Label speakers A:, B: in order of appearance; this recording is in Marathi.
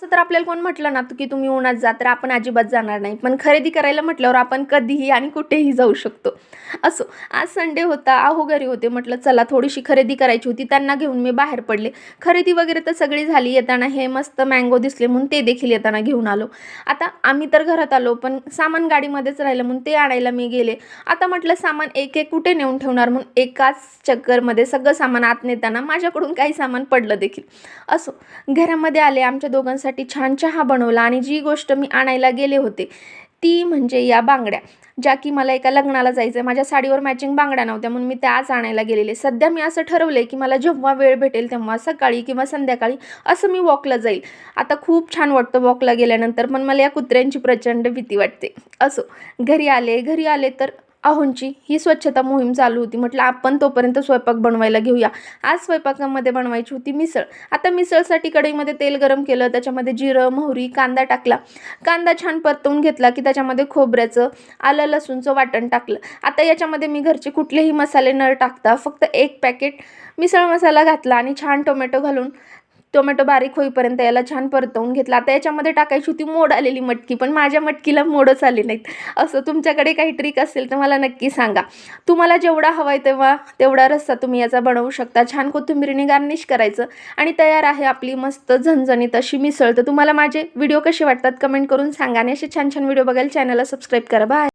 A: असं तर आपल्याला कोण म्हटलं ना की तुम्ही उन्हात जा, तर आपण अजिबात जाणार नाही. पण खरेदी करायला म्हटल्यावर आपण कधीही आणि कुठेही जाऊ शकतो. असो, आज संडे होता, अहो घरी होते. म्हटलं चला थोडीशी खरेदी करायची होती. त्यांना घेऊन मी बाहेर पडले. खरेदी वगैरे तर सगळी झाली. येताना हे मस्त मँगो दिसले म्हणून ते देखील येताना घेऊन आलो. आता आम्ही तर घरात आलो, पण सामान गाडीमध्येच राहिलं म्हणून ते आणायला मी गेले. आता म्हटलं सामान एक कुठे नेऊन ठेवणार, म्हणून एकाच चक्करमध्ये सगळं सामान आत नेताना माझ्याकडून काही सामान पडलं देखील. असो, घरामध्ये आले, आमच्या दोघांसाठी छान चहा बनवला आणि जी गोष्ट मी आणायला गेले होते ती म्हणजे या बांगड्या, ज्या की मला एका लग्नाला जायचं आहे. माझ्या साडीवर मॅचिंग बांगड्या नव्हत्या म्हणून मी त्या आज आणायला गेलेले. सध्या मी असं ठरवलं की मला जेव्हा वेळ भेटेल तेव्हा सकाळी किंवा संध्याकाळी असं मी वॉकला जाईल. आता खूप छान वाटतं वॉकला गेल्यानंतर, पण मला या कुत्र्यांची प्रचंड भीती वाटते. असो, घरी आले तर अहोंची ही स्वच्छता मोहीम चालू होती. म्हटलं आपण तोपर्यंत स्वयंपाक बनवायला घेऊया. आज स्वयंपाकामध्ये बनवायची होती मिसळ. आता मिसळसाठी कढईमध्ये तेल गरम केलं, त्याच्यामध्ये जिरं, मोहरी, कांदा टाकला. कांदा छान परतवून घेतला की त्याच्यामध्ये खोबऱ्याचं, आलं लसूणचं वाटण टाकलं. आता याच्यामध्ये मी घरचे कुठलेही मसाले न टाकता फक्त 1 पॅकेट मिसळ मसाला घातला आणि छान टोमॅटो घालून टोमॅटो बारीक होईपर्यंत याला छान परतवून घेतला. आता याच्यामध्ये टाकायची होती मोड आलेली मटकी, पण माझ्या मटकीला मोडच आले नाहीत. असं तुमच्याकडे काही ट्रिक असेल तर मला नक्की सांगा. तुम्हाला जेवढा हवा आहे तेवढा रस्सा तुम्ही याचा बनवू शकता. छान कोथिंबीरीने गार्निश करायचं आणि तयार आहे आपली मस्त झणझणीत अशी मिसळ. तर तुम्हाला माझे व्हिडिओ कसे वाटतात कमेंट करून सांगा आणि असे छान छान व्हिडिओ बघायला चॅनलला सबस्क्राईब करा. बाय.